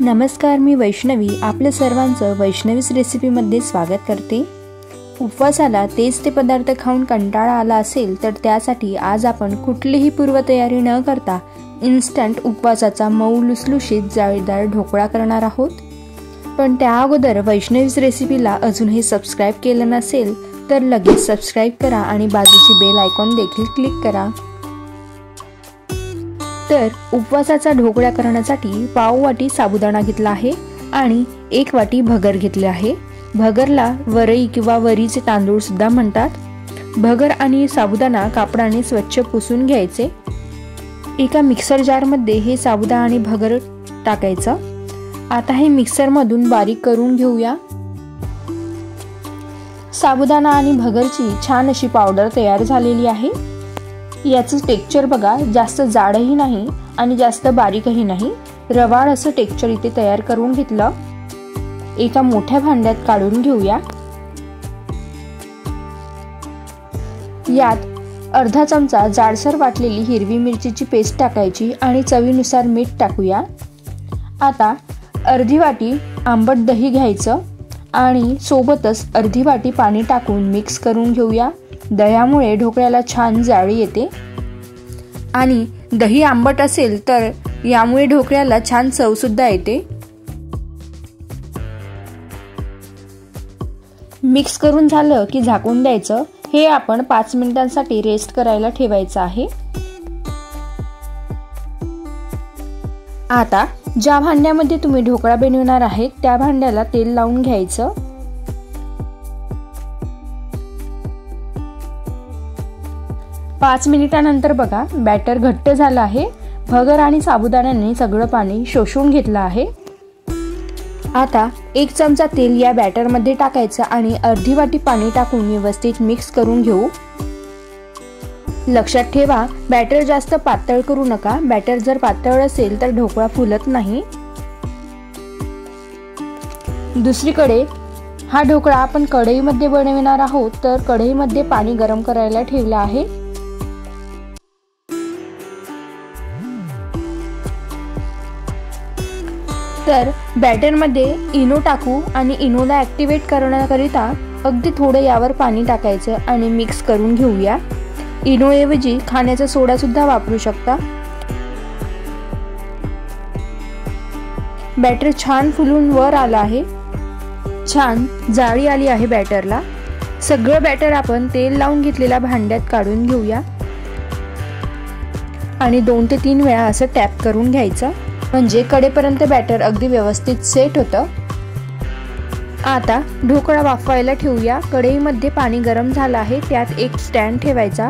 नमस्कार, मी वैष्णवी आपल्या सर्वांचं वैष्णवीज रेसिपीमध्ये स्वागत करते। उपवासाला तेच ते पदार्थ खाऊन कंटाळा आला असेल तर त्यासाठी आज आपण कुठलीही पूर्वतयारी न करता इन्स्टंट उपवासाचा मऊ लुसलुशीत जाळीदार ढोकळा करणार आहोत। पण त्या अगोदर वैष्णवीज रेसिपीला अजूनही सबस्क्राइब केलं नसेल तर लगेच सबस्क्राइब करा आणि बाजूची बेल आयकॉन देखील क्लिक करा। तर उपवासाचा ढोकळा करण्यासाठी पाव वाटी साबुदाणा घेतला आहे आणि 1 वाटी भगर घेतले आहे। भगरला वरई किंवा वरीचे तांदूळ सुद्धा म्हणतात। भगर आणि साबुदाणा कापडाने स्वच्छ पुसून घ्यायचे। एका मिक्सर जार मध्ये हे साबुदाणा आणि भगर टाकायचं। आता हे मिक्सर मधून बारीक करून घेऊया। साबुदाणा आणि भगरची छान अशी पावडर तयार झालेली आहे। याचं टेक्स्चर बघा, जास्त जाडही नाही आणि जास्त बारीकही नाही, रवाळ असं टेक्स्चर इथे तयार करून घेतलं। एका मोठ्या भांड्यात काढून घेऊया। यात अर्धा चमचा जाडसर वाटलेली हिरवी मिरचीची पेस्ट टाकायची आणि चवीनुसार मीठ टाकूया। आता अर्धी वाटी आंबट दही घ्यायचं आणि सोबतच अर्धी वाटी पाणी टाकून मिक्स करून घेऊया। दह्यामुळे ढोकळ्याला छान जाळी येते आणि दही आंबट असेल तर यामुळे ढोकळ्याला छान चव सुद्धा येते। मिक्स करून झालं की झाकून द्यायचं। हे आपण 5 मिनिटांसाठी रेस्ट करायला ठेवायचं आहे। आता ज्या भांड्यामध्ये तुम्ही ढोकळा बनवणार आहेत त्या भांड्याला तेल लावून घ्यायचं। पाच मिनिटांनंतर बघा, बॅटर घट्ट झालं आहे। भगर आणि साबुदाण्याने सगळं पाणी शोषून घेतलं आहे। आता 1 चमचा तेल या बॅटर मध्ये टाकायचं आणि अर्धी वाटी पाणी टाकून व्यवस्थित मिक्स करून घेऊ। लक्षात ठेवा, बॅटर जास्त पातळ करू नका। बॅटर जर पातळ असेल तर ढोकळा फुलत नाही। दुसरीकडे हा ढोकळा आपण कढईमध्ये बनवणार आहोत, तर कढईमध्ये पाणी गरम करायला ठेवलं आहे। तर बॅटर मध्ये इनो टाकू आणि इनोला ऍक्टिव्हेट करण्याकरिता अगदी थोडं यावर पाणी टाकायचं आणि मिक्स करून घेऊया। इनो ऐवजी खाण्याचा सोडा सुद्धा वापरू शकता। बॅटर छान फुलून वर आला आहे। छान जाळी आली आहे बॅटरला। सगळं बॅटर आपण तेल लावून घेतलेल्या भांड्यात काढून घेऊया आणि 2 ते 3 वेळा असं टॅप करून घ्यायचं, म्हणजे कडेपर्यंत बॅटर अगदी व्यवस्थित सेट होतं। आता ढोकळा वाफवायला ठेवूया। कढईमध्ये पाणी गरम झालं आहे, त्यात एक स्टँड ठेवायचा।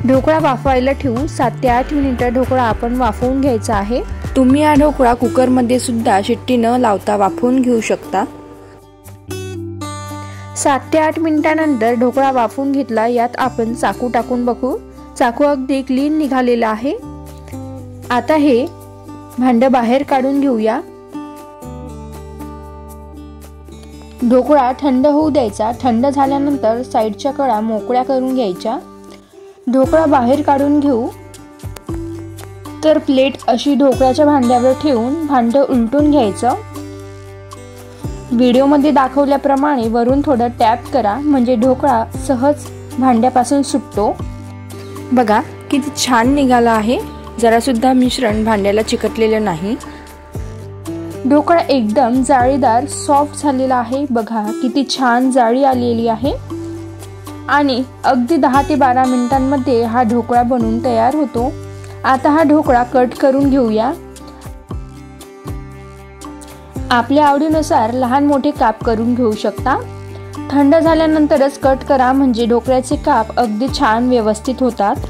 ढोकळा वाफवायला ठेवू। 7 ते 8 मिनिटं ढोकळा आपण वाफवून घ्यायचा आहे। तुम्ही हा ढोकळा कुकर मध्ये सुद्धा शिट्टी न लावता वाफवून घेऊ शकता। 7 ते 8 मिनिटांनंतर ढोकळा वाफवून घेतला। यात आपण चाकू टाकून बघू। चाकू अगदी क्लीन निघालेला आहे। आता हे भांडं बाहेर काढून घेऊया। ढोकळा थंड होऊ द्यायचा। थंड झाल्यानंतर साईडच्या कळा मोकळ्या करून घ्यायच्या। ढोकळा बाहेर काढून घेऊ। तर प्लेट अशी ढोकळ्याच्या भांड्यावर ठेवून भांडं उलटून घ्यायचं। व्हिडिओमध्ये दाखवल्याप्रमाणे वरून थोडं टॅप करा, म्हणजे ढोकळा सहज भांड्यापासून सुटतो। बघा किती छान निघाला आहे। जरा सुद्धा मिश्रण भांड्याला चिकटलेलं नाही। ढोकळा एकदम जाळीदार सॉफ्ट झालेला आहे। बघा किती छान जाळी आलेली आहे आणि अगदी 10 ते 12 मिनिटांमध्ये हा ढोकळा बनून तयार होतो। आता हा ढोकळा कट करून घेऊया। आपल्या आवडीनुसार लहान मोठे काप करून घेऊ शकता। थंड झाल्यानंतरच कट करा, म्हणजे ढोकळ्याचे काप अगदी छान व्यवस्थित होतात।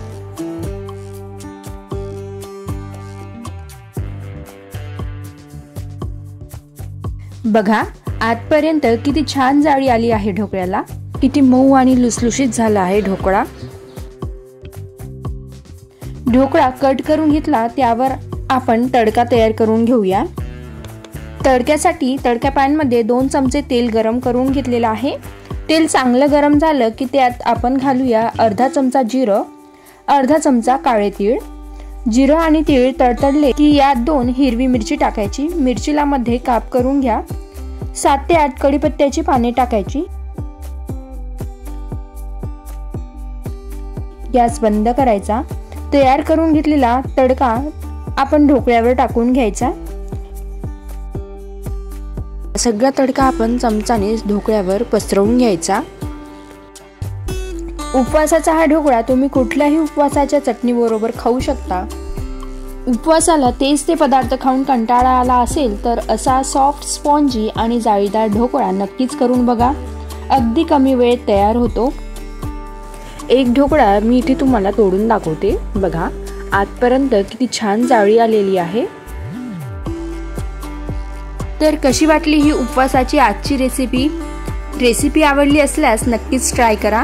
बघा आजपर्यंत किती छान जाळी आली आहे ढोकळ्याला। किती मऊ आणि लुसलुशीत झाला आहे ढोकळा। ढोकळा कट करून घेतला, त्यावर आपण तडका तयार करून घेऊया। तडक्यासाठी तडका पॅन मध्ये 2 चमचे तेल गरम करून घेतलेलं आहे। तेल चांगलं गरम झालं की त्यात आपण घालूया अर्धा चमचा जिरं, अर्धा चमचा काळे तीळ, जिरं आणि तीळ तडतडले की यात 2 हिरवी मिरची टाकायची, मिरचीला मध्ये काप करून घ्या। 7 ते 8 कढीपत्त्याची पाने टाकायची। गॅस बंद करायचा। तयार करून घेतलेला तडका आपण ढोकळ्यावर टाकून घ्यायचा। सगळा तडका आपण चमचाने ढोकळ्यावर पसरवून घ्यायचा। उपवासाचा हा ढोकळा तुम्ही कुठल्याही उपवासाच्या चटणी बरोबर खाऊ शकता। उपवासाला तेच ते पदार्थ खाऊन कंटाळा आला असेल तर असा सॉफ्ट स्पॉन्जी आणि जाळीदार ढोकळा नक्कीच करून बघा। अगदी कमी वेळेत तयार होतो। एक ढोकळा मी इथे तुम्हाला तोडून दाखवते। बघा आतपर्यंत किती छान जाळी आलेली आहे। तर कशी वाटली ही उपवासाची आजची रेसिपी आवडली असल्यास नक्कीच ट्राय करा।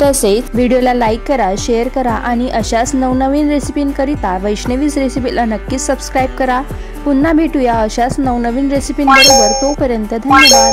तसेच व्हिडिओला लाईक करा, शेअर करा आणि अशाच नवनवीन रेसिपींकरिता वैष्णवीज रेसिपीला नक्कीच सबस्क्राईब करा। पुन्हा भेटूया अशाच नवनवीन रेसिपींबरोबर। तोपर्यंत धन्यवाद।